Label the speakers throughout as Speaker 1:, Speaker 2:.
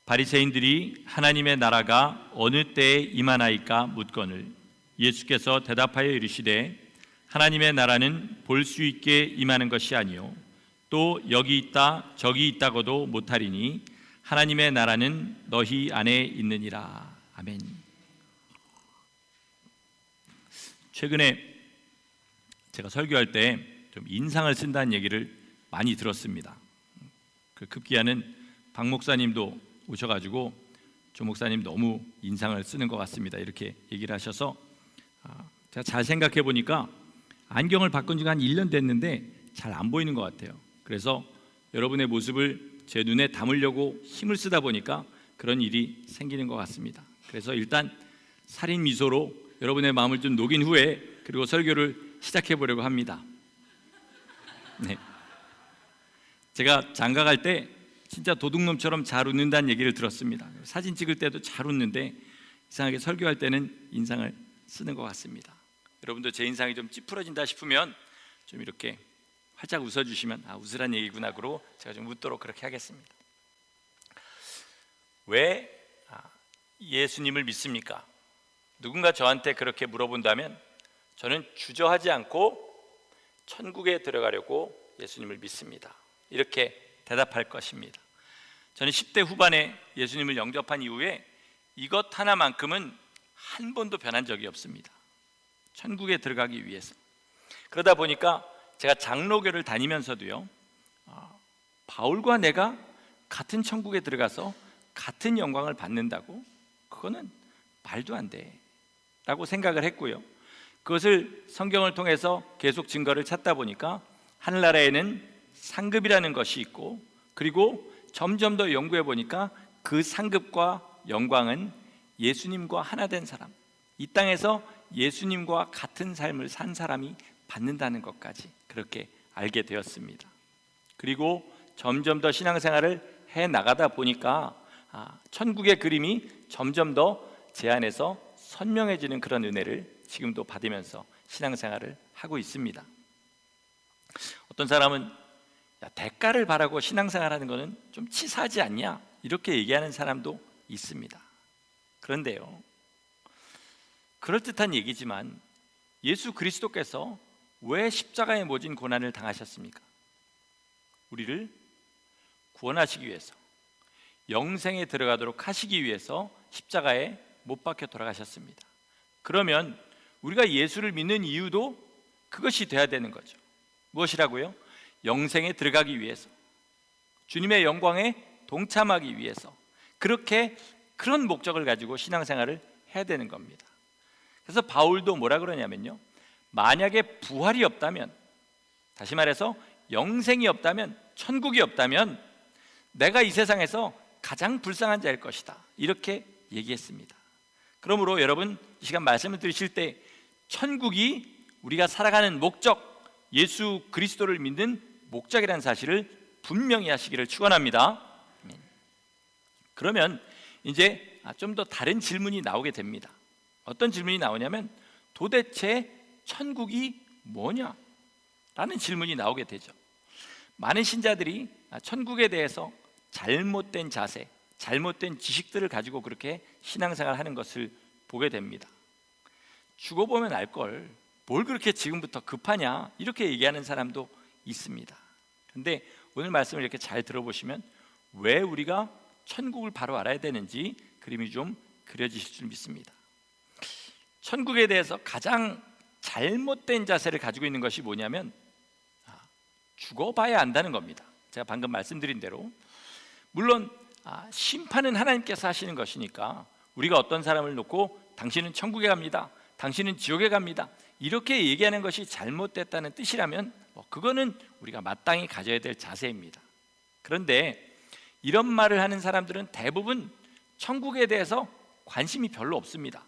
Speaker 1: 바리새인들이 하나님의 나라가 어느 때에 임하나이까 묻거늘 예수께서 대답하여 이르시되 하나님의 나라는 볼 수 있게 임하는 것이 아니요 또 여기 있다 저기 있다고도 못하리니 하나님의 나라는 너희 안에 있느니라. 아멘. 최근에 제가 설교할 때 좀 인상을 쓴다는 얘기를 많이 들었습니다. 그 급기야는 박 목사님도 오셔가지고 조 목사님 너무 인상을 쓰는 것 같습니다 이렇게 얘기를 하셔서 제가 잘 생각해 보니까 안경을 바꾼 지가 한 1년 됐는데 잘 안 보이는 것 같아요. 그래서 여러분의 모습을 제 눈에 담으려고 힘을 쓰다 보니까 그런 일이 생기는 것 같습니다. 그래서 일단 살인 미소로 여러분의 마음을 좀 녹인 후에 그리고 설교를 시작해 보려고 합니다. 네. 제가 장가 갈 때 진짜 도둑놈처럼 잘 웃는다는 얘기를 들었습니다. 사진 찍을 때도 잘 웃는데 이상하게 설교할 때는 인상을 쓰는 것 같습니다. 여러분도 제 인상이 좀 찌푸러진다 싶으면 좀 이렇게 활짝 웃어주시면 웃으란 얘기구나 그러고 제가 좀 웃도록 그렇게 하겠습니다. 왜 예수님을 믿습니까? 누군가 저한테 그렇게 물어본다면 저는 주저하지 않고 천국에 들어가려고 예수님을 믿습니다 이렇게 대답할 것입니다. 저는 10대 후반에 예수님을 영접한 이후에 이것 하나만큼은 한 번도 변한 적이 없습니다. 천국에 들어가기 위해서. 그러다 보니까 제가 장로교를 다니면서도요 바울과 내가 같은 천국에 들어가서 같은 영광을 받는다고? 그거는 말도 안 돼 라고 생각을 했고요, 그것을 성경을 통해서 계속 증거를 찾다 보니까 하늘나라에는 상급이라는 것이 있고 그리고 점점 더 연구해 보니까 그 상급과 영광은 예수님과 하나 된 사람, 이 땅에서 예수님과 같은 삶을 산 사람이 받는다는 것까지 그렇게 알게 되었습니다. 그리고 점점 더 신앙생활을 해 나가다 보니까 천국의 그림이 점점 더 제 안에서 선명해지는 그런 은혜를 지금도 받으면서 신앙생활을 하고 있습니다. 어떤 사람은 대가를 바라고 신앙생활하는 것은 좀 치사하지 않냐 이렇게 얘기하는 사람도 있습니다. 그런데요, 그럴듯한 얘기지만 예수 그리스도께서 왜 십자가에 모진 고난을 당하셨습니까? 우리를 구원하시기 위해서, 영생에 들어가도록 하시기 위해서 십자가에 못 박혀 돌아가셨습니다. 그러면 우리가 예수를 믿는 이유도 그것이 돼야 되는 거죠. 무엇이라고요? 영생에 들어가기 위해서, 주님의 영광에 동참하기 위해서, 그런 목적을 가지고 신앙생활을 해야 되는 겁니다. 그래서 바울도 뭐라 그러냐면요, 만약에 부활이 없다면, 다시 말해서 영생이 없다면, 천국이 없다면 내가 이 세상에서 가장 불쌍한 자일 것이다 이렇게 얘기했습니다. 그러므로 여러분 이 시간 말씀을 들으실 때 천국이 우리가 살아가는 목적, 예수 그리스도를 믿는 목적이라는 사실을 분명히 하시기를 축원합니다. 그러면 이제 좀 더 다른 질문이 나오게 됩니다. 어떤 질문이 나오냐면 도대체 천국이 뭐냐? 라는 질문이 나오게 되죠. 많은 신자들이 천국에 대해서 잘못된 자세, 잘못된 지식들을 가지고 그렇게 신앙생활을 하는 것을 보게 됩니다. 죽어보면 알걸 뭘 그렇게 지금부터 급하냐 이렇게 얘기하는 사람도 있습니다. 그런데 오늘 말씀을 이렇게 잘 들어보시면 왜 우리가 천국을 바로 알아야 되는지 그림이 좀 그려지실 줄 믿습니다. 천국에 대해서 가장 잘못된 자세를 가지고 있는 것이 뭐냐면 죽어봐야 안다는 겁니다. 제가 방금 말씀드린 대로 물론 심판은 하나님께서 하시는 것이니까 우리가 어떤 사람을 놓고 당신은 천국에 갑니다, 당신은 지옥에 갑니다 이렇게 얘기하는 것이 잘못됐다는 뜻이라면 그거는 우리가 마땅히 가져야 될 자세입니다. 그런데 이런 말을 하는 사람들은 대부분 천국에 대해서 관심이 별로 없습니다.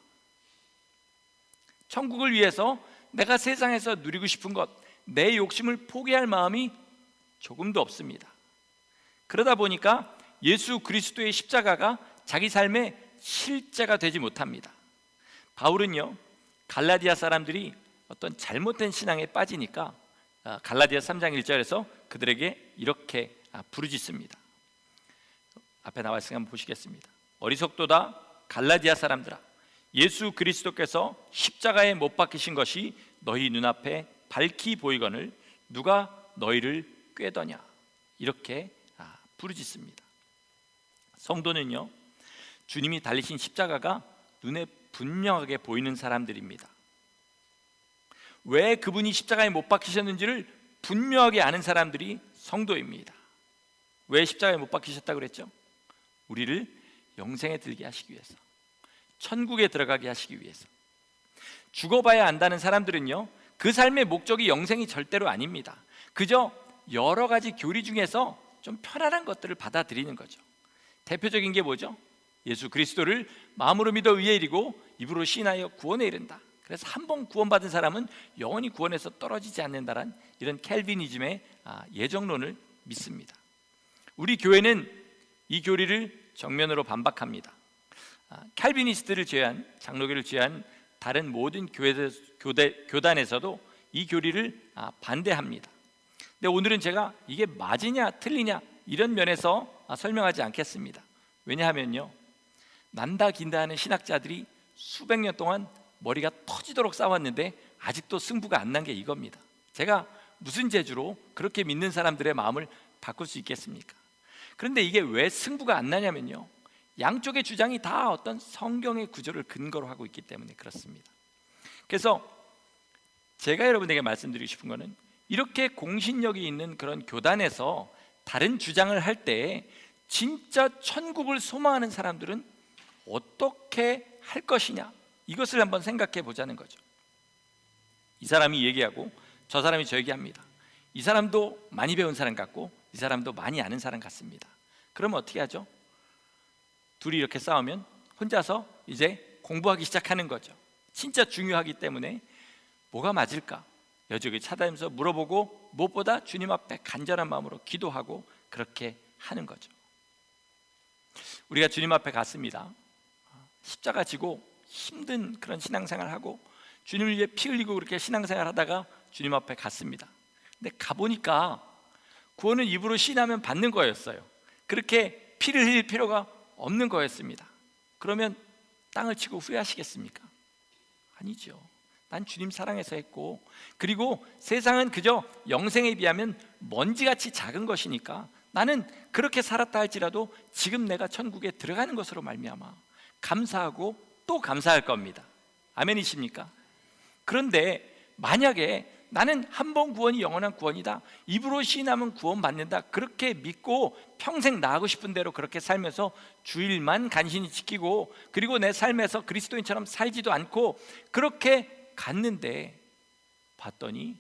Speaker 1: 천국을 위해서 내가 세상에서 누리고 싶은 것, 내 욕심을 포기할 마음이 조금도 없습니다. 그러다 보니까 예수 그리스도의 십자가가 자기 삶의 실제가 되지 못합니다. 바울은요, 갈라디아 사람들이 어떤 잘못된 신앙에 빠지니까 갈라디아 3장 1절에서 그들에게 이렇게 부르짖습니다. 앞에 나와 있으니까 한번 보시겠습니다. 어리석도다 갈라디아 사람들아, 예수 그리스도께서 십자가에 못 박히신 것이 너희 눈앞에 밝히 보이거늘 누가 너희를 꾀더냐, 이렇게 부르짖습니다. 성도는요, 주님이 달리신 십자가가 눈에 분명하게 보이는 사람들입니다. 왜 그분이 십자가에 못 박히셨는지를 분명하게 아는 사람들이 성도입니다. 왜 십자가에 못 박히셨다고 그랬죠? 우리를 영생에 들게 하시기 위해서, 천국에 들어가게 하시기 위해서. 죽어봐야 안다는 사람들은요, 그 삶의 목적이 영생이 절대로 아닙니다. 그저 여러 가지 교리 중에서 좀 편안한 것들을 받아들이는 거죠. 대표적인 게 뭐죠? 예수 그리스도를 마음으로 믿어 의에 이르고 입으로 시인하여 구원에 이른다. 그래서 한 번 구원받은 사람은 영원히 구원에서 떨어지지 않는다란 이런 캘비니즘의 예정론을 믿습니다. 우리 교회는 이 교리를 정면으로 반박합니다. 캘비니스트를 제외한, 장로교를 제외한 다른 모든 교단에서도 이 교리를 반대합니다. 근데 오늘은 제가 이게 맞으냐 틀리냐 이런 면에서 설명하지 않겠습니다. 왜냐하면요, 난다 긴다 하는 신학자들이 수백 년 동안 머리가 터지도록 싸웠는데 아직도 승부가 안 난 게 이겁니다. 제가 무슨 재주로 그렇게 믿는 사람들의 마음을 바꿀 수 있겠습니까? 그런데 이게 왜 승부가 안 나냐면요, 양쪽의 주장이 다 어떤 성경의 구조를 근거로 하고 있기 때문에 그렇습니다. 그래서 제가 여러분에게 말씀드리고 싶은 것은, 이렇게 공신력이 있는 그런 교단에서 다른 주장을 할 때 진짜 천국을 소망하는 사람들은 어떻게 할 것이냐, 이것을 한번 생각해 보자는 거죠. 이 사람이 얘기하고 저 사람이 저 얘기합니다. 이 사람도 많이 배운 사람 같고 이 사람도 많이 아는 사람 같습니다. 그러면 어떻게 하죠? 둘이 이렇게 싸우면 혼자서 이제 공부하기 시작하는 거죠. 진짜 중요하기 때문에 뭐가 맞을까 여지저기 찾아다니면서 물어보고, 무엇보다 주님 앞에 간절한 마음으로 기도하고 그렇게 하는 거죠. 우리가 주님 앞에 갔습니다. 십자가 지고 힘든 그런 신앙생활 하고 주님을 위해 피 흘리고 그렇게 신앙생활 하다가 주님 앞에 갔습니다. 근데 가보니까 구원은 입으로 시인하면 받는 거였어요. 그렇게 피를 흘릴 필요가 없는 거였습니다. 그러면 땅을 치고 후회하시겠습니까? 아니죠. 난 주님 사랑해서 했고, 그리고 세상은 그저 영생에 비하면 먼지같이 작은 것이니까 나는 그렇게 살았다 할지라도 지금 내가 천국에 들어가는 것으로 말미암아 감사하고 또 감사할 겁니다. 아멘이십니까? 그런데 만약에 나는 한 번 구원이 영원한 구원이다, 입으로 시인하면 구원받는다, 그렇게 믿고 평생 나가고 싶은 대로 그렇게 살면서 주일만 간신히 지키고, 그리고 내 삶에서 그리스도인처럼 살지도 않고 그렇게 갔는데 봤더니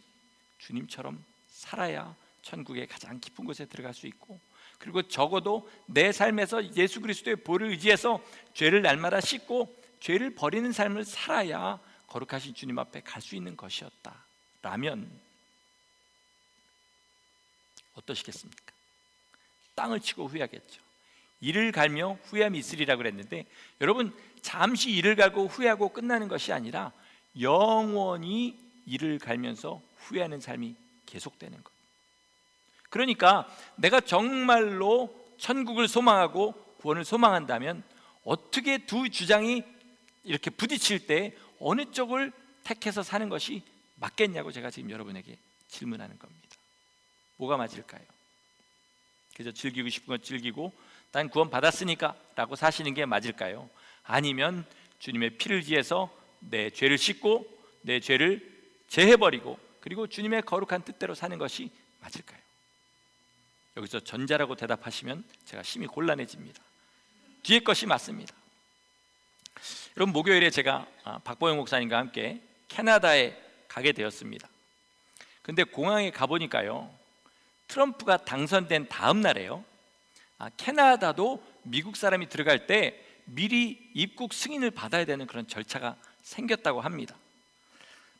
Speaker 1: 주님처럼 살아야 천국의 가장 깊은 곳에 들어갈 수 있고, 그리고 적어도 내 삶에서 예수 그리스도의 보혈을 의지해서 죄를 날마다 씻고 죄를 버리는 삶을 살아야 거룩하신 주님 앞에 갈 수 있는 것이었다 라면 어떠시겠습니까? 땅을 치고 후회하겠죠. 이를 갈며 후회함이 있으리라 그랬는데, 여러분, 잠시 이를 갈고 후회하고 끝나는 것이 아니라 영원히 이를 갈면서 후회하는 삶이 계속되는 것. 그러니까 내가 정말로 천국을 소망하고 구원을 소망한다면 어떻게 두 주장이 이렇게 부딪힐 때 어느 쪽을 택해서 사는 것이 맞겠냐고 제가 지금 여러분에게 질문하는 겁니다. 뭐가 맞을까요? 그래서 즐기고 싶은 건 즐기고 난 구원 받았으니까 라고 사시는 게 맞을까요? 아니면 주님의 피를 지해서 내 죄를 씻고 내 죄를 제해버리고 그리고 주님의 거룩한 뜻대로 사는 것이 맞을까요? 여기서 전자라고 대답하시면 제가 심히 곤란해집니다. 뒤에 것이 맞습니다. 여러분, 목요일에 제가 박보영 목사님과 함께 캐나다에 가게 되었습니다. 근데 공항에 가보니까요, 트럼프가 당선된 다음 날에요, 캐나다도 미국 사람이 들어갈 때 미리 입국 승인을 받아야 되는 그런 절차가 생겼다고 합니다.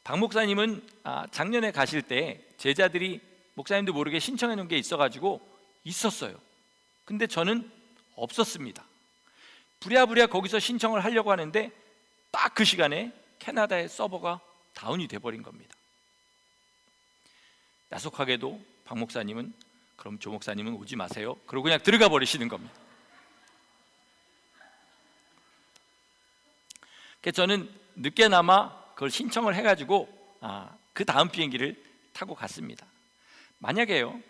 Speaker 1: 박 목사님은 작년에 가실 때 제자들이 목사님도 모르게 신청해 놓은 게 있어가지고 있었어요. 근데 저는 없었습니다. 부랴부랴 거기서 신청을 하려고 하는데 딱 그 시간에 캐나다의 서버가 다운이 돼버린 겁니다. 야속하게도 박 목사님은 그럼 조 목사님은 오지 마세요, 그러고 그냥 들어가 버리시는 겁니다. 그래서 저는 늦게나마 그걸 신청을 해가지고 그 다음 비행기를 타고 갔습니다. 만약에요,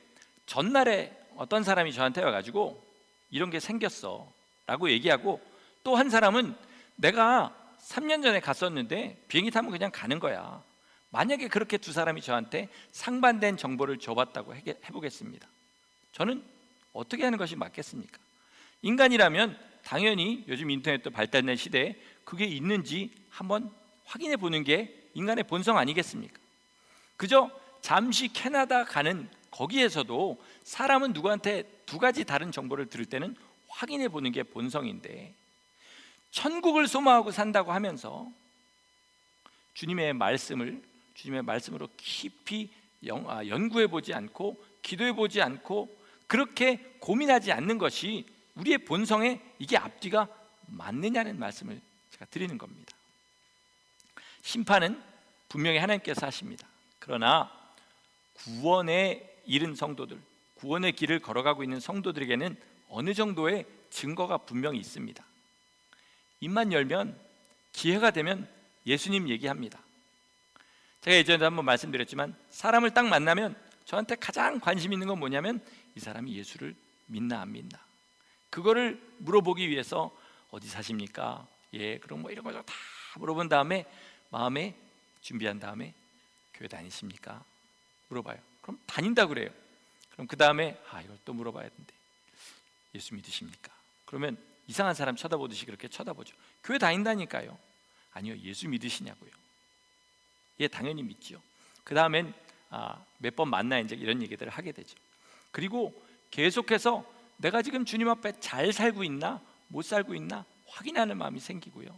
Speaker 1: 전날에 어떤 사람이 저한테 와가지고 이런 게 생겼어 라고 얘기하고, 또 한 사람은 내가 3년 전에 갔었는데 비행기 타면 그냥 가는 거야, 만약에 그렇게 두 사람이 저한테 상반된 정보를 줘봤다고 해보겠습니다. 저는 어떻게 하는 것이 맞겠습니까? 인간이라면 당연히 요즘 인터넷도 발달된 시대에 그게 있는지 한번 확인해 보는 게 인간의 본성 아니겠습니까? 그저 잠시 캐나다 가는 거기에서도 사람은 누구한테 두 가지 다른 정보를 들을 때는 확인해 보는 게 본성인데, 천국을 소망하고 산다고 하면서 주님의 말씀으로 깊이 연구해 보지 않고 기도해 보지 않고 그렇게 고민하지 않는 것이 우리의 본성에 이게 앞뒤가 맞느냐는 말씀을 제가 드리는 겁니다. 심판은 분명히 하나님께서 하십니다. 그러나 구원에 이른 성도들, 구원의 길을 걸어가고 있는 성도들에게는 어느 정도의 증거가 분명히 있습니다. 입만 열면, 기회가 되면 예수님 얘기합니다. 제가 예전에 한번 말씀드렸지만, 사람을 딱 만나면 저한테 가장 관심 있는 건 뭐냐면, 이 사람이 예수를 믿나 안 믿나, 그거를 물어보기 위해서 어디 사십니까? 예, 그럼 뭐 이런 거 다 물어본 다음에 마음에 준비한 다음에 교회 다니십니까? 물어봐요. 그럼 다닌다 그래요. 그럼 그 다음에 이걸 또 물어봐야 되는데, 예수 믿으십니까? 그러면 이상한 사람 쳐다보듯이 그렇게 쳐다보죠. 교회 다닌다니까요. 아니요, 예수 믿으시냐고요. 예, 당연히 믿죠. 그 다음엔 몇 번 만나 이제 이런 얘기들을 하게 되죠. 그리고 계속해서 내가 지금 주님 앞에 잘 살고 있나 못 살고 있나 확인하는 마음이 생기고요.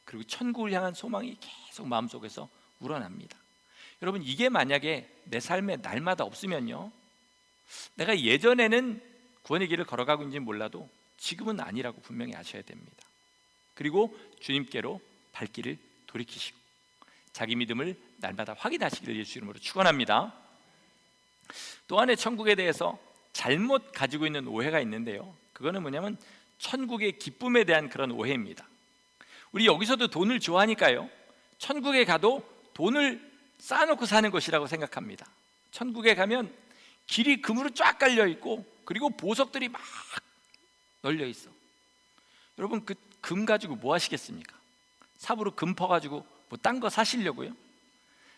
Speaker 1: 그리고 천국을 향한 소망이 계속 마음속에서 우러납니다. 여러분, 이게 만약에 내 삶에 날마다 없으면요, 내가 예전에는 구원의 길을 걸어가고 있는지 몰라도 지금은 아니라고 분명히 아셔야 됩니다. 그리고 주님께로 발길을 돌이키시고 자기 믿음을 날마다 확인하시기를 예수 이름으로 축원합니다. 또 하나의 천국에 대해서 잘못 가지고 있는 오해가 있는데요, 그거는 뭐냐면 천국의 기쁨에 대한 그런 오해입니다. 우리 여기서도 돈을 좋아하니까요, 천국에 가도 돈을 쌓아놓고 사는 것이라고 생각합니다. 천국에 가면 길이 금으로 쫙 깔려 있고, 그리고 보석들이 막 널려 있어. 여러분, 그 금 가지고 뭐 하시겠습니까? 삽으로 금 퍼가지고 뭐 딴 거 사시려고요?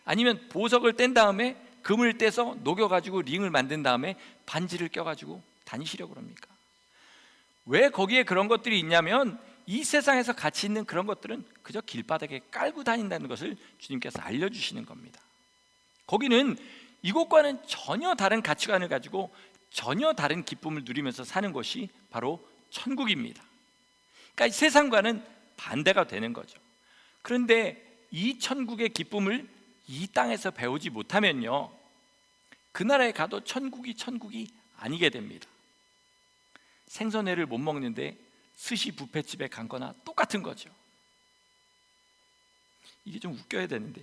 Speaker 1: 아니면 보석을 뗀 다음에 금을 떼서 녹여가지고 링을 만든 다음에 반지를 껴가지고 다니시려고 그럽니까? 왜 거기에 그런 것들이 있냐면, 이 세상에서 가치 있는 그런 것들은 그저 길바닥에 깔고 다닌다는 것을 주님께서 알려주시는 겁니다. 거기는 이곳과는 전혀 다른 가치관을 가지고 전혀 다른 기쁨을 누리면서 사는 것이 바로 천국입니다. 그러니까 세상과는 반대가 되는 거죠. 그런데 이 천국의 기쁨을 이 땅에서 배우지 못하면요, 그 나라에 가도 천국이 아니게 됩니다. 생선회를 못 먹는데 스시 뷔페집에 간 거나 똑같은 거죠. 이게 좀 웃겨야 되는데,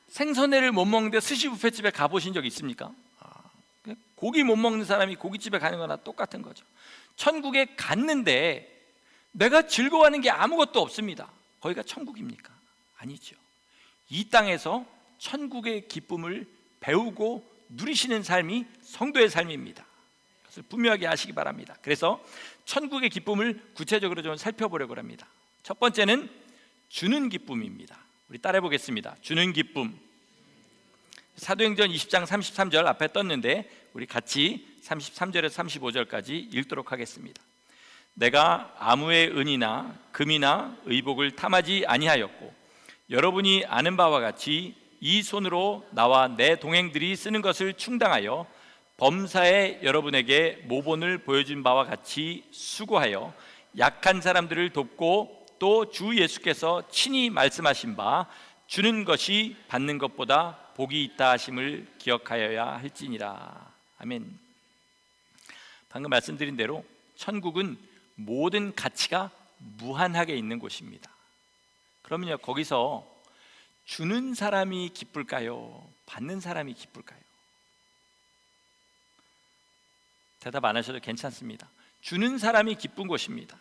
Speaker 1: 생선회를 못 먹는데 스시 뷔페집에 가보신 적 있습니까? 고기 못 먹는 사람이 고깃집에 가는 거나 똑같은 거죠. 천국에 갔는데 내가 즐거워하는 게 아무것도 없습니다. 거기가 천국입니까? 아니죠. 이 땅에서 천국의 기쁨을 배우고 누리시는 삶이 성도의 삶입니다. 그것을 분명하게 아시기 바랍니다. 그래서 천국의 기쁨을 구체적으로 좀 살펴보려고 합니다. 첫 번째는 주는 기쁨입니다. 우리 따라해 보겠습니다. 주는 기쁨. 사도행전 20장 33절 앞에 떴는데 우리 같이 33절에서 35절까지 읽도록 하겠습니다. 내가 아무의 은이나 금이나 의복을 탐하지 아니하였고, 여러분이 아는 바와 같이 이 손으로 나와 내 동행들이 쓰는 것을 충당하여 범사에 여러분에게 모본을 보여준 바와 같이 수고하여 약한 사람들을 돕고, 또 주 예수께서 친히 말씀하신 바 주는 것이 받는 것보다 복이 있다 하심을 기억하여야 할지니라. 아멘. 방금 말씀드린 대로 천국은 모든 가치가 무한하게 있는 곳입니다. 그러면요, 거기서 주는 사람이 기쁠까요? 받는 사람이 기쁠까요? 대답 안 하셔도 괜찮습니다. 주는 사람이 기쁜 곳입니다.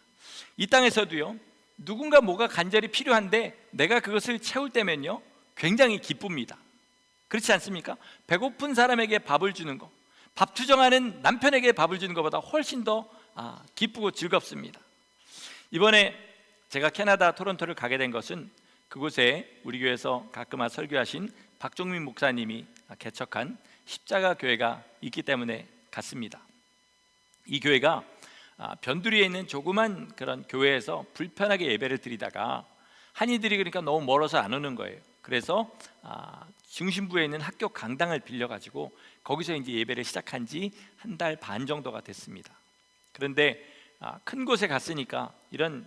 Speaker 1: 이 땅에서도요, 누군가 뭐가 간절히 필요한데 내가 그것을 채울 때면요 굉장히 기쁩니다. 그렇지 않습니까? 배고픈 사람에게 밥을 주는 거, 밥 투정하는 남편에게 밥을 주는 것보다 훨씬 더 기쁘고 즐겁습니다. 이번에 제가 캐나다 토론토를 가게 된 것은 그곳에 우리 교회에서 가끔 설교하신 박종민 목사님이 개척한 십자가 교회가 있기 때문에 갔습니다. 이 교회가 변두리에 있는 조그만 그런 교회에서 불편하게 예배를 드리다가 한이들이 그러니까 너무 멀어서 안 오는 거예요. 그래서 중심부에 있는 학교 강당을 빌려가지고 거기서 이제 예배를 시작한 지 한 달 반 정도가 됐습니다. 그런데 큰 곳에 갔으니까 이런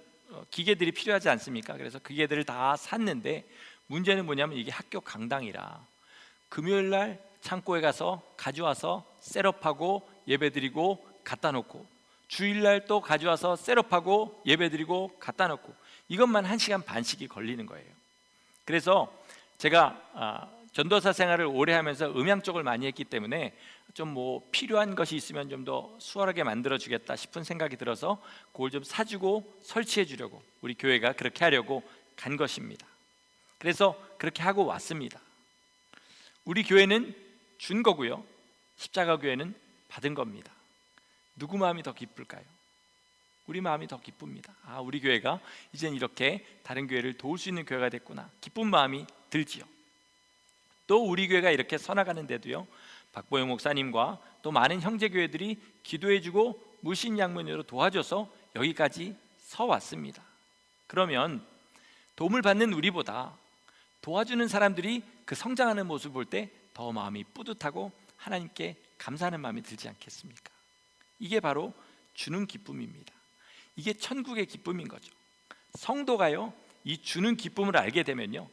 Speaker 1: 기계들이 필요하지 않습니까? 그래서 그 기계들을 다 샀는데 문제는 뭐냐면 이게 학교 강당이라 금요일 날 창고에 가서 가져와서 셋업하고 예배드리고 갖다 놓고, 주일날 또 가져와서 셋업하고 예배드리고 갖다 놓고, 이것만 1시간 반씩이 걸리는 거예요. 그래서 제가 전도사 생활을 오래 하면서 음향 쪽을 많이 했기 때문에 좀 뭐 필요한 것이 있으면 좀 더 수월하게 만들어 주겠다 싶은 생각이 들어서 그걸 좀 사주고 설치해 주려고 우리 교회가 그렇게 하려고 간 것입니다. 그래서 그렇게 하고 왔습니다. 우리 교회는 준 거고요, 십자가 교회는 받은 겁니다. 누구 마음이 더 기쁠까요? 우리 마음이 더 기쁩니다. 우리 교회가 이젠 이렇게 다른 교회를 도울 수 있는 교회가 됐구나, 기쁜 마음이 들지요. 또 우리 교회가 이렇게 서나가는데도요, 박보영 목사님과 또 많은 형제교회들이 기도해주고 물신양면으로 도와줘서 여기까지 서왔습니다. 그러면 도움을 받는 우리보다 도와주는 사람들이 그 성장하는 모습을 볼 때 더 마음이 뿌듯하고 하나님께 감사하는 마음이 들지 않겠습니까? 이게 바로 주는 기쁨입니다. 이게 천국의 기쁨인 거죠. 성도가요, 이 주는 기쁨을 알게 되면요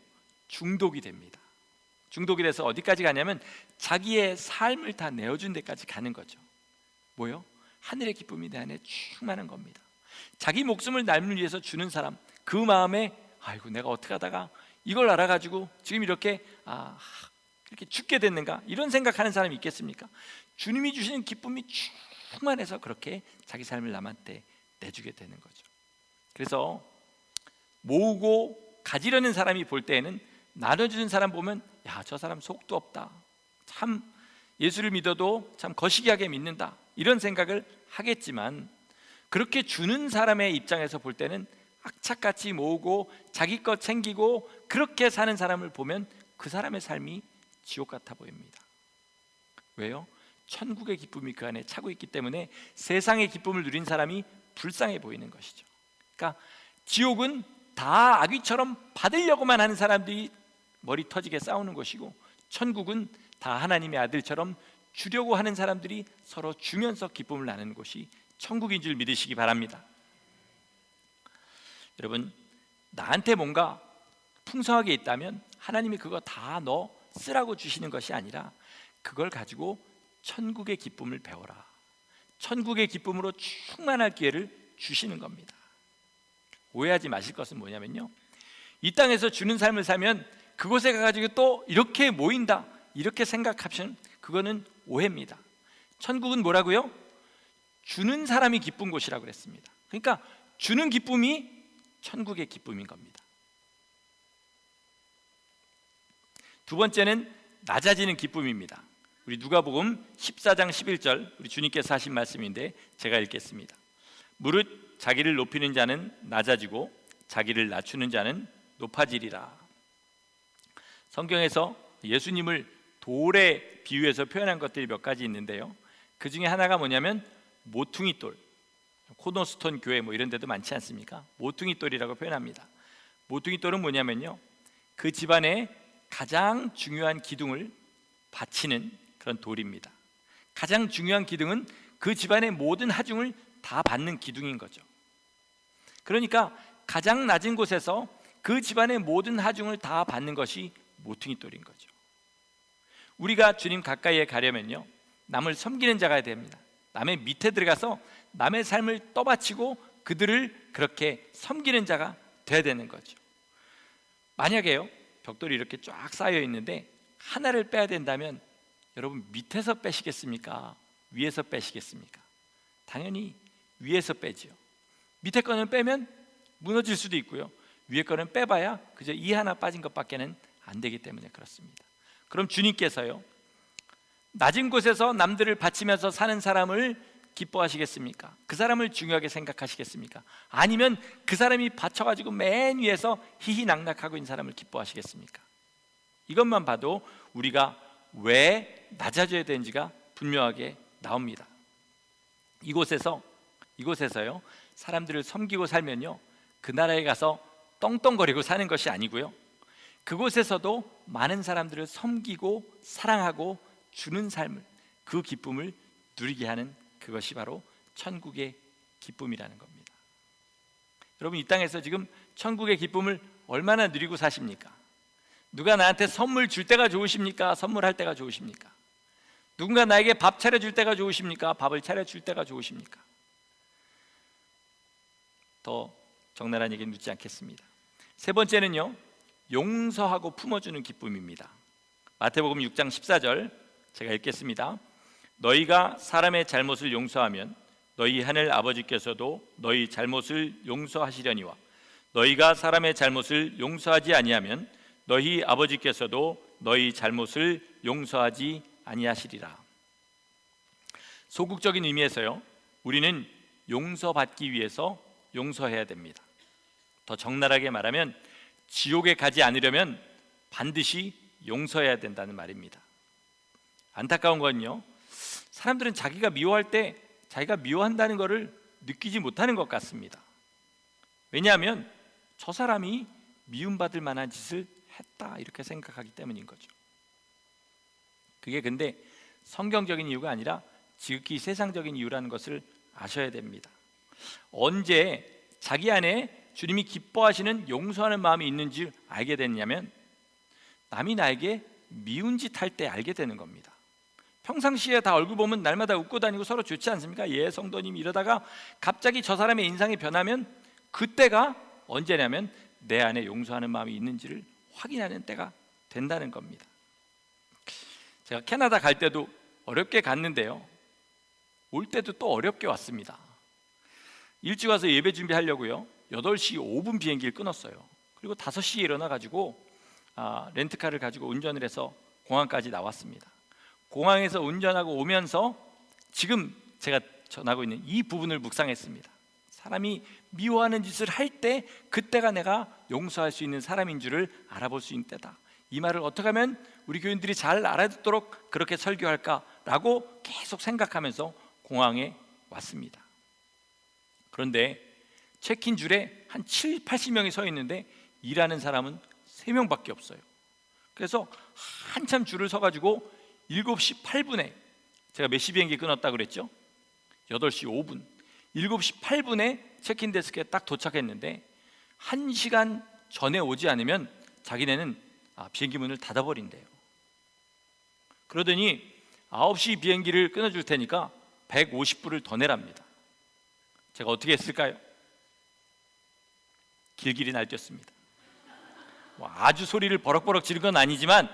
Speaker 1: 중독이 됩니다. 중독이 돼서 어디까지 가냐면 자기의 삶을 다 내어준 데까지 가는 거죠. 뭐요? 하늘의 기쁨이 내 안에 충만한 겁니다. 자기 목숨을 남을 위해서 주는 사람, 그 마음에 아이고 내가 어떻게 하다가 이걸 알아가지고 지금 이렇게 죽게 됐는가, 이런 생각하는 사람이 있겠습니까? 주님이 주시는 기쁨이 충만해서 그렇게 자기 삶을 남한테 내주게 되는 거죠. 그래서 모으고 가지려는 사람이 볼 때에는 나눠주는 사람 보면 야, 저 사람 속도 없다, 참 예수를 믿어도 참 거시기하게 믿는다, 이런 생각을 하겠지만 그렇게 주는 사람의 입장에서 볼 때는 악착같이 모으고 자기 것 챙기고 그렇게 사는 사람을 보면 그 사람의 삶이 지옥 같아 보입니다. 왜요? 천국의 기쁨이 그 안에 차고 있기 때문에 세상의 기쁨을 누린 사람이 불쌍해 보이는 것이죠. 그러니까 지옥은 다 아귀처럼 받으려고만 하는 사람들이 머리 터지게 싸우는 것이고, 천국은 다 하나님의 아들처럼 주려고 하는 사람들이 서로 주면서 기쁨을 나누는 곳이 천국인 줄 믿으시기 바랍니다. 여러분, 나한테 뭔가 풍성하게 있다면 하나님이 그거 다 너 쓰라고 주시는 것이 아니라 그걸 가지고 천국의 기쁨을 배워라, 천국의 기쁨으로 충만할 기회를 주시는 겁니다. 오해하지 마실 것은 뭐냐면요, 이 땅에서 주는 삶을 살면 그곳에 가가지고 또 이렇게 모인다, 이렇게 생각하시면 그거는 오해입니다. 천국은 뭐라고요? 주는 사람이 기쁜 곳이라고 그랬습니다. 그러니까 주는 기쁨이 천국의 기쁨인 겁니다. 두 번째는 낮아지는 기쁨입니다. 우리 누가복음 14장 11절, 우리 주님께서 하신 말씀인데 제가 읽겠습니다. 무릇 자기를 높이는 자는 낮아지고 자기를 낮추는 자는 높아지리라. 성경에서 예수님을 돌에 비유해서 표현한 것들이 몇 가지 있는데요, 그 중에 하나가 뭐냐면 모퉁이 돌, 코너스톤 교회 뭐 이런 데도 많지 않습니까? 모퉁이 돌이라고 표현합니다. 모퉁이 돌은 뭐냐면요, 그 집안의 가장 중요한 기둥을 받치는 그런 돌입니다. 가장 중요한 기둥은 그 집안의 모든 하중을 다 받는 기둥인 거죠. 그러니까 가장 낮은 곳에서 그 집안의 모든 하중을 다 받는 것이 모퉁이 돌인 거죠. 우리가 주님 가까이에 가려면요, 남을 섬기는 자가 됩니다. 남의 밑에 들어가서 남의 삶을 떠받치고 그들을 그렇게 섬기는 자가 돼야 되는 거죠. 만약에요, 벽돌이 이렇게 쫙 쌓여 있는데 하나를 빼야 된다면 여러분 밑에서 빼시겠습니까? 위에서 빼시겠습니까? 당연히 위에서 빼죠. 밑에 거는 빼면 무너질 수도 있고요. 위에 거는 빼봐야 그저 이 하나 빠진 것밖에는 안 되기 때문에 그렇습니다. 그럼 주님께서요, 낮은 곳에서 남들을 바치면서 사는 사람을 기뻐하시겠습니까? 그 사람을 중요하게 생각하시겠습니까? 아니면 그 사람이 바쳐가지고 맨 위에서 희희낙낙하고 있는 사람을 기뻐하시겠습니까? 이것만 봐도 우리가 왜 낮아져야 되는지가 분명하게 나옵니다. 이곳에서요, 사람들을 섬기고 살면요, 그 나라에 가서 떵떵거리고 사는 것이 아니고요, 그곳에서도 많은 사람들을 섬기고 사랑하고 주는 삶을, 그 기쁨을 누리게 하는 그것이 바로 천국의 기쁨이라는 겁니다. 여러분, 이 땅에서 지금 천국의 기쁨을 얼마나 누리고 사십니까? 누가 나한테 선물 줄 때가 좋으십니까? 선물할 때가 좋으십니까? 누군가 나에게 밥 차려줄 때가 좋으십니까? 밥을 차려줄 때가 좋으십니까? 더 적나라한 얘기는 묻지 않겠습니다. 세 번째는요, 용서하고 품어주는 기쁨입니다. 마태복음 6장 14절 제가 읽겠습니다. 너희가 사람의 잘못을 용서하면 너희 하늘 아버지께서도 너희 잘못을 용서하시려니와 너희가 사람의 잘못을 용서하지 아니하면 너희 아버지께서도 너희 잘못을 용서하지 아니하시리라. 소극적인 의미에서요, 우리는 용서받기 위해서 용서해야 됩니다. 더 적나라하게 말하면 지옥에 가지 않으려면 반드시 용서해야 된다는 말입니다. 안타까운 건요, 사람들은 자기가 미워할 때 자기가 미워한다는 것을 느끼지 못하는 것 같습니다. 왜냐하면 저 사람이 미움받을 만한 짓을 했다 이렇게 생각하기 때문인 거죠. 그게 근데 성경적인 이유가 아니라 지극히 세상적인 이유라는 것을 아셔야 됩니다. 언제 자기 안에 주님이 기뻐하시는 용서하는 마음이 있는지 알게 됐냐면 남이 나에게 미운 짓 할 때 알게 되는 겁니다. 평상시에 다 얼굴 보면 날마다 웃고 다니고 서로 좋지 않습니까? 예, 성도님, 이러다가 갑자기 저 사람의 인상이 변하면 그때가 언제냐면 내 안에 용서하는 마음이 있는지를 확인하는 때가 된다는 겁니다. 제가 캐나다 갈 때도 어렵게 갔는데요, 올 때도 또 어렵게 왔습니다. 일찍 와서 예배 준비하려고요 8시 5분 비행기를 끊었어요. 그리고 5시에 일어나가지고 렌트카를 가지고 운전을 해서 공항까지 나왔습니다. 공항에서 운전하고 오면서 지금 제가 전하고 있는 이 부분을 묵상했습니다. 사람이 미워하는 짓을 할 때 그때가 내가 용서할 수 있는 사람인 줄을 알아볼 수 있는 때다. 이 말을 어떻게 하면 우리 교인들이 잘 알아듣도록 그렇게 설교할까라고 계속 생각하면서 공항에 왔습니다. 그런데 체크인 줄에 한 7, 80명이 서 있는데 일하는 사람은 3명밖에 없어요. 그래서 한참 줄을 서가지고 7시 8분에 제가 몇 시 비행기 끊었다고 그랬죠? 8시 5분 7시 8분에 체크인 데스크에 딱 도착했는데 1시간 전에 오지 않으면 자기네는 비행기 문을 닫아버린대요. 그러더니 9시 비행기를 끊어줄 테니까 150불을 더 내랍니다. 제가 어떻게 했을까요? 길길이 날뛰었습니다. 아주 소리를 버럭버럭 지른 건 아니지만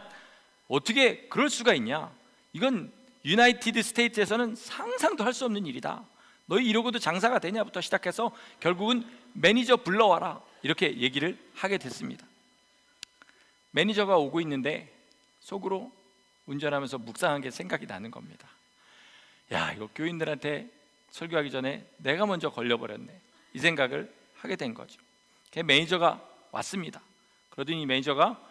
Speaker 1: 어떻게 그럴 수가 있냐, 이건 유나이티드 스테이트에서는 상상도 할 수 없는 일이다, 너희 이러고도 장사가 되냐부터 시작해서 결국은 매니저 불러와라 이렇게 얘기를 하게 됐습니다. 매니저가 오고 있는데 속으로 운전하면서 묵상한 게 생각이 나는 겁니다. 야, 이거 교인들한테 설교하기 전에 내가 먼저 걸려버렸네, 이 생각을 하게 된 거죠. 매니저가 왔습니다. 그러더니 매니저가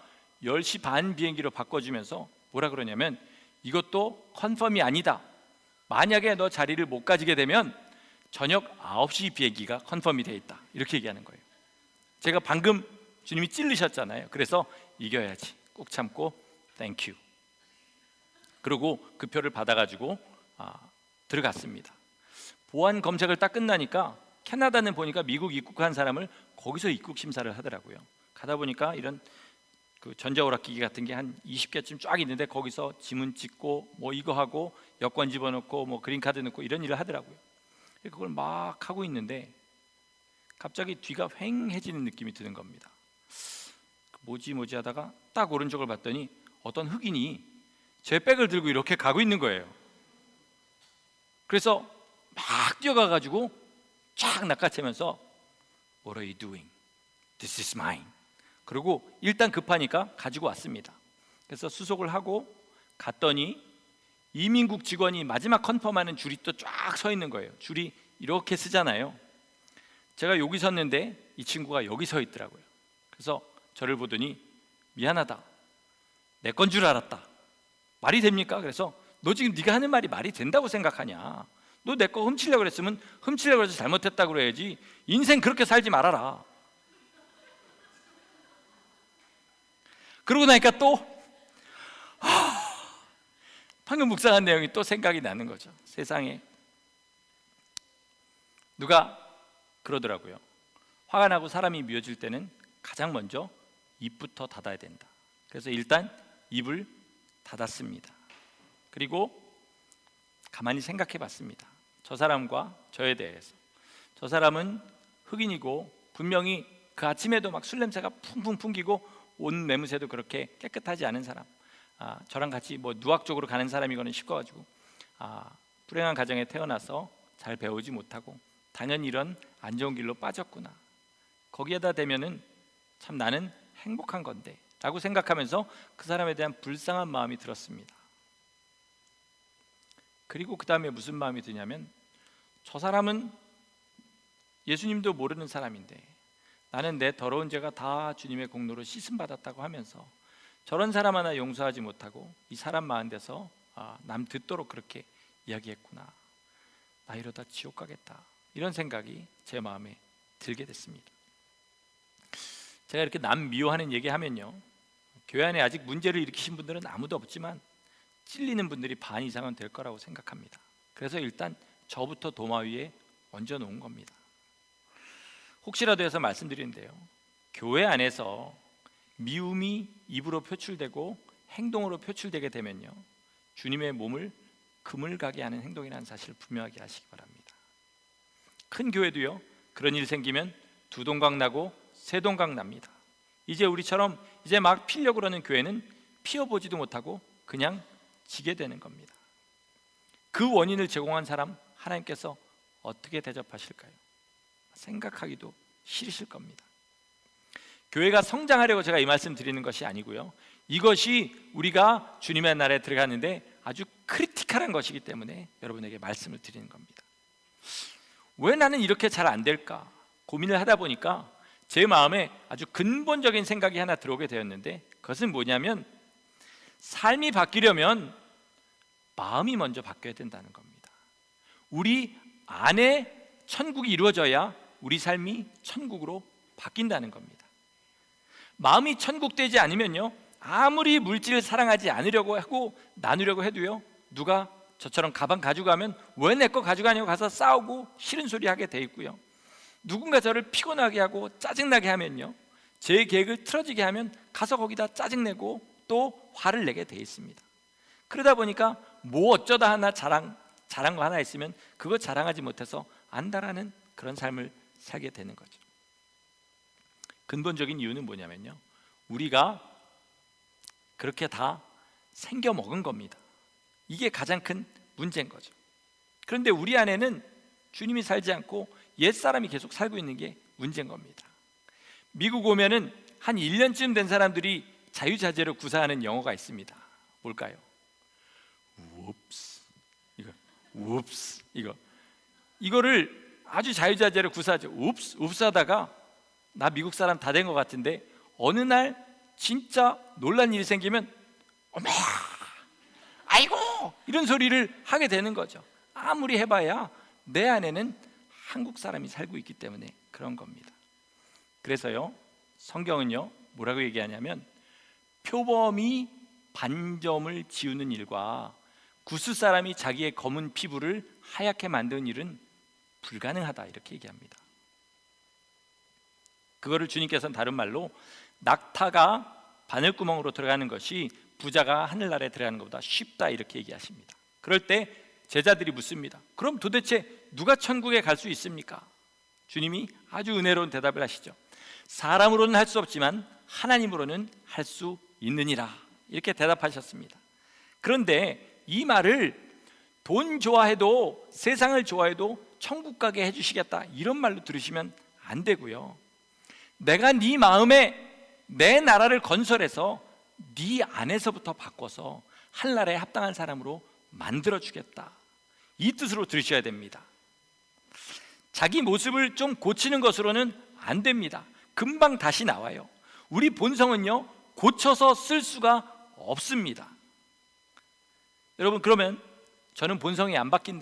Speaker 1: 10시 반 비행기로 바꿔주면서 뭐라 그러냐면 이것도 컨펌이 아니다, 만약에 너 자리를 못 가지게 되면 저녁 9시 비행기가 컨펌이 돼 있다 이렇게 얘기하는 거예요. 제가 방금 주님이 찔르셨잖아요. 그래서 이겨야지 꾹 참고 땡큐 그러고 그 표를 받아가지고 들어갔습니다. 보안 검색을 딱 끝나니까 캐나다는 보니까 미국 입국한 사람을 거기서 입국 심사를 하더라고요. 가다 보니까 이런 그 전자오락기기 같은 게 한 20개쯤 쫙 있는데 거기서 지문 찍고 뭐 이거 하고 여권 집어넣고 뭐 그린카드 넣고 이런 일을 하더라고요. 그걸 막 하고 있는데 갑자기 뒤가 휑해지는 느낌이 드는 겁니다. 뭐지 하다가 딱 오른쪽을 봤더니 어떤 흑인이 제 백을 들고 이렇게 가고 있는 거예요. 그래서 막 뛰어가가지고 쫙 낚아채면서 What are you doing? This is mine. 그리고 일단 급하니까 가지고 왔습니다. 그래서 수속을 하고 갔더니 이민국 직원이 마지막 컨펌하는 줄이 또 쫙 서 있는 거예요. 줄이 이렇게 쓰잖아요. 제가 여기 섰는데 이 친구가 여기 서 있더라고요. 그래서 저를 보더니 미안하다, 내 건 줄 알았다. 말이 됩니까? 그래서 너 지금 네가 하는 말이 말이 된다고 생각하냐? 너 내 거 훔치려고 그랬으면 훔치려고 해서 잘못했다고 그래야지. 인생 그렇게 살지 말아라. 그러고 나니까 또 방금 묵상한 내용이 또 생각이 나는 거죠. 세상에 누가 그러더라고요. 화가 나고 사람이 미워질 때는 가장 먼저 입부터 닫아야 된다. 그래서 일단 입을 닫았습니다. 그리고 가만히 생각해 봤습니다. 저 사람과 저에 대해서. 저 사람은 흑인이고 분명히 그 아침에도 막 술 냄새가 풍풍 풍기고 옷 매무새도 그렇게 깨끗하지 않은 사람. 저랑 같이 뭐 누학 쪽으로 가는 사람이거는 싶어가지고 불행한 가정에 태어나서 잘 배우지 못하고 당연히 이런 안 좋은 길로 빠졌구나. 거기에다 대면은 참 나는 행복한 건데 라고 생각하면서 그 사람에 대한 불쌍한 마음이 들었습니다. 그리고 그 다음에 무슨 마음이 드냐면 저 사람은 예수님도 모르는 사람인데 나는 내 더러운 죄가 다 주님의 공로로 씻음받았다고 하면서 저런 사람 하나 용서하지 못하고 이 사람 마음 돼서 남 듣도록 그렇게 이야기했구나. 나 이러다 지옥 가겠다. 이런 생각이 제 마음에 들게 됐습니다. 제가 이렇게 남 미워하는 얘기하면요, 교회 안에 아직 문제를 일으키신 분들은 아무도 없지만 찔리는 분들이 반 이상은 될 거라고 생각합니다. 그래서 일단 저부터 도마 위에 얹어놓은 겁니다. 혹시라도 해서 말씀드리는데요, 교회 안에서 미움이 입으로 표출되고 행동으로 표출되게 되면요, 주님의 몸을 그물가게 하는 행동이라는 사실을 분명하게 아시기 바랍니다. 큰 교회도요, 그런 일 생기면 두 동강 나고 세 동강 납니다. 이제 우리처럼 이제 막 피려고 그러는 교회는 피어보지도 못하고 그냥 지게 되는 겁니다. 그 원인을 제공한 사람 하나님께서 어떻게 대접하실까요? 생각하기도 싫으실 겁니다. 교회가 성장하려고 제가 이 말씀 드리는 것이 아니고요, 이것이 우리가 주님의 나라에 들어가는데 아주 크리티컬한 것이기 때문에 여러분에게 말씀을 드리는 겁니다. 왜 나는 이렇게 잘 안 될까 고민을 하다 보니까 제 마음에 아주 근본적인 생각이 하나 들어오게 되었는데, 그것은 뭐냐면 삶이 바뀌려면 마음이 먼저 바뀌어야 된다는 겁니다. 우리 안에 천국이 이루어져야 우리 삶이 천국으로 바뀐다는 겁니다. 마음이 천국되지 않으면요, 아무리 물질을 사랑하지 않으려고 하고 나누려고 해도요, 누가 저처럼 가방 가져가면 왜 내 거 가져가냐고 가서 싸우고 싫은 소리 하게 돼 있고요, 누군가 저를 피곤하게 하고 짜증나게 하면요, 제 계획을 틀어지게 하면 가서 거기다 짜증내고 또 화를 내게 돼 있습니다. 그러다 보니까 뭐 어쩌다 하나 잘한 거 하나 있으면 그거 자랑하지 못해서 안달하는 그런 삶을 살게 되는 거죠. 근본적인 이유는 뭐냐면요, 우리가 그렇게 다 생겨 먹은 겁니다. 이게 가장 큰 문제인 거죠. 그런데 우리 안에는 주님이 살지 않고 옛사람이 계속 살고 있는 게 문제인 겁니다. 미국 오면은 한 1년쯤 된 사람들이 자유자재로 구사하는 영어가 있습니다. 뭘까요? 웁스. 이거를 아주 자유자재로 구사하죠. 웁스 하다가 나 미국 사람 다 된 것 같은데 어느 날 진짜 놀란 일이 생기면 어머, 아이고, 이런 소리를 하게 되는 거죠. 아무리 해봐야 내 안에는 한국 사람이 살고 있기 때문에 그런 겁니다. 그래서요, 성경은요 뭐라고 얘기하냐면 표범이 반점을 지우는 일과 구스 사람이 자기의 검은 피부를 하얗게 만드는 일은 불가능하다, 이렇게 얘기합니다. 그거를 주님께서는 다른 말로 낙타가 바늘구멍으로 들어가는 것이 부자가 하늘나라에 들어가는 것보다 쉽다, 이렇게 얘기하십니다. 그럴 때 제자들이 묻습니다. 그럼 도대체 누가 천국에 갈 수 있습니까? 주님이 아주 은혜로운 대답을 하시죠. 사람으로는 할 수 없지만 하나님으로는 할 수 있느니라, 이렇게 대답하셨습니다. 그런데 이 말을 돈 좋아해도 세상을 좋아해도 천국 가게 해주시겠다, 이런 말로 들으시면 안 되고요. 내가 네 마음에 내 나라를 건설해서 네 안에서부터 바꿔서 한나라에 합당한 사람으로 만들어주겠다, 이 뜻으로 들으셔야 됩니다. 자기 모습을 좀 고치는 것으로는 안 됩니다. 금방 다시 나와요. 우리 본성은요, 고쳐서 쓸 수가 없습니다. 여러분, 그러면 저는 본성이 안 바뀐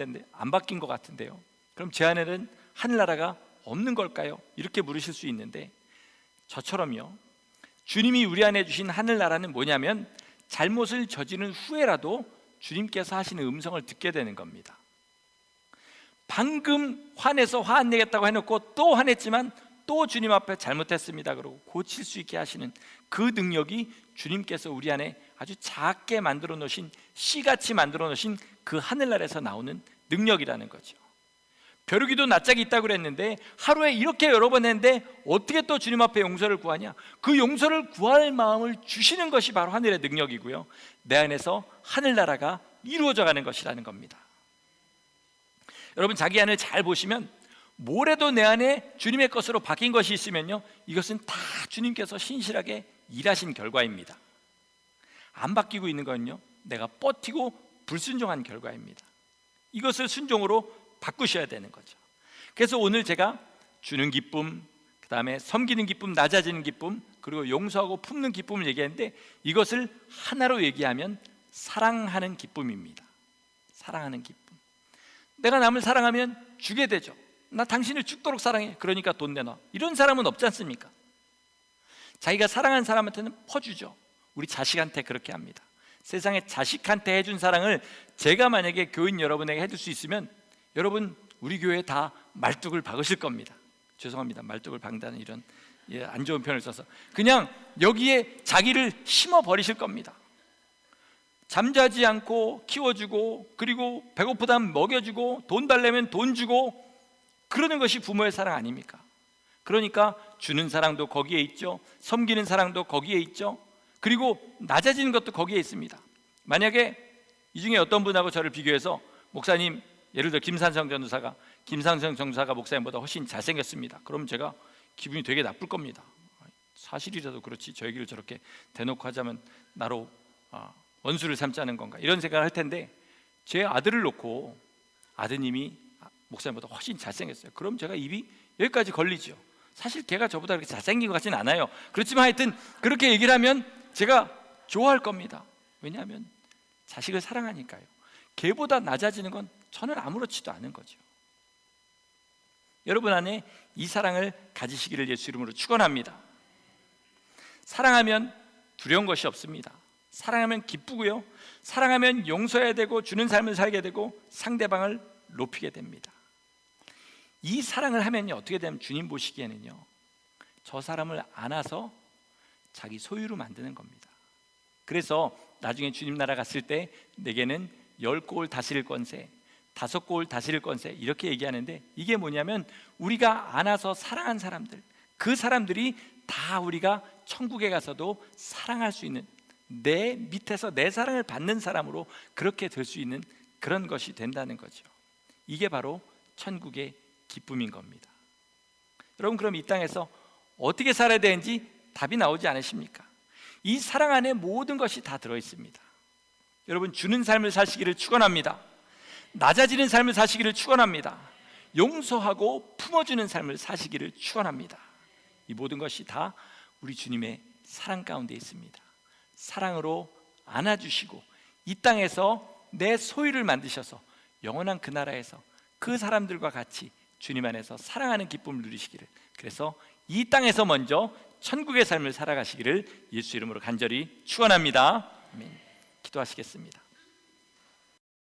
Speaker 1: 것 같은데요, 그럼 제 안에는 하늘나라가 없는 걸까요? 이렇게 물으실 수 있는데, 저처럼요, 주님이 우리 안에 주신 하늘나라는 뭐냐면 잘못을 저지른 후에라도 주님께서 하시는 음성을 듣게 되는 겁니다. 방금 화내서 화 안 내겠다고 해놓고 또 화냈지만 또 주님 앞에 잘못했습니다 그러고 고칠 수 있게 하시는 그 능력이 주님께서 우리 안에 아주 작게 만들어 놓으신, 씨같이 만들어 놓으신 그 하늘나라에서 나오는 능력이라는 거죠. 벼르기도 낯짝이 있다고 그랬는데 하루에 이렇게 여러 번 했는데 어떻게 또 주님 앞에 용서를 구하냐? 그 용서를 구할 마음을 주시는 것이 바로 하늘의 능력이고요, 내 안에서 하늘나라가 이루어져 가는 것이라는 겁니다. 여러분, 자기 안을 잘 보시면 뭐래도 내 안에 주님의 것으로 바뀐 것이 있으면요, 이것은 다 주님께서 신실하게 일하신 결과입니다. 안 바뀌고 있는 건요, 내가 버티고 불순종한 결과입니다. 이것을 순종으로 바꾸셔야 되는 거죠. 그래서 오늘 제가 주는 기쁨, 그 다음에 섬기는 기쁨, 낮아지는 기쁨, 그리고 용서하고 품는 기쁨을 얘기했는데, 이것을 하나로 얘기하면 사랑하는 기쁨입니다. 사랑하는 기쁨. 내가 남을 사랑하면 주게 되죠. 나 당신을 죽도록 사랑해, 그러니까 돈 내놔, 이런 사람은 없지 않습니까? 자기가 사랑하는 사람한테는 퍼주죠. 우리 자식한테 그렇게 합니다. 세상에 자식한테 해준 사랑을 제가 만약에 교인 여러분에게 해줄 수 있으면 여러분, 우리 교회에 다 말뚝을 박으실 겁니다. 죄송합니다, 말뚝을 박는다는 이런 안 좋은 표현을 써서. 그냥 여기에 자기를 심어 버리실 겁니다. 잠자지 않고 키워주고, 그리고 배고프다면 먹여주고, 돈 달래면 돈 주고, 그러는 것이 부모의 사랑 아닙니까? 그러니까 주는 사랑도 거기에 있죠, 섬기는 사랑도 거기에 있죠, 그리고 낮아지는 것도 거기에 있습니다. 만약에 이 중에 어떤 분하고 저를 비교해서, 목사님, 예를 들어 김산성 전도사가 목사님보다 훨씬 잘생겼습니다. 그럼 제가 기분이 되게 나쁠 겁니다. 사실이라도 그렇지, 저 얘기를 저렇게 대놓고 하자면 나로 원수를 삼자는 건가, 이런 생각을 할 텐데, 제 아들을 놓고 아드님이 목사님보다 훨씬 잘생겼어요. 그럼 제가 입이 여기까지 걸리죠. 사실 걔가 저보다 그렇게 잘생긴 것 같지는 않아요. 그렇지만 하여튼 그렇게 얘기를 하면 제가 좋아할 겁니다. 왜냐하면 자식을 사랑하니까요. 걔보다 낮아지는 건 저는 아무렇지도 않은 거죠. 여러분 안에 이 사랑을 가지시기를 예수 이름으로 축원합니다. 사랑하면 두려운 것이 없습니다. 사랑하면 기쁘고요, 사랑하면 용서해야 되고 주는 삶을 살게 되고 상대방을 높이게 됩니다. 이 사랑을 하면요, 어떻게 되면 주님 보시기에는요, 저 사람을 안아서 자기 소유로 만드는 겁니다. 그래서 나중에 주님 나라 갔을 때 내게는 10골 다스릴 권세, 5골 다스릴 권세, 이렇게 얘기하는데, 이게 뭐냐면 우리가 안아서 사랑한 사람들, 그 사람들이 다 우리가 천국에 가서도 사랑할 수 있는, 내 밑에서 내 사랑을 받는 사람으로 그렇게 될 수 있는 그런 것이 된다는 거죠. 이게 바로 천국의 기쁨인 겁니다. 여러분, 그럼 이 땅에서 어떻게 살아야 되는지 답이 나오지 않으십니까? 이 사랑 안에 모든 것이 다 들어있습니다. 여러분, 주는 삶을 사시기를 축원합니다. 낮아지는 삶을 사시기를 축원합니다. 용서하고 품어주는 삶을 사시기를 축원합니다. 이 모든 것이 다 우리 주님의 사랑 가운데 있습니다. 사랑으로 안아주시고 이 땅에서 내 소유를 만드셔서 영원한 그 나라에서 그 사람들과 같이 주님 안에서 사랑하는 기쁨을 누리시기를, 그래서 이 땅에서 먼저 천국의 삶을 살아가시기를 예수 이름으로 간절히 축원합니다. 아멘. 기도하시겠습니다.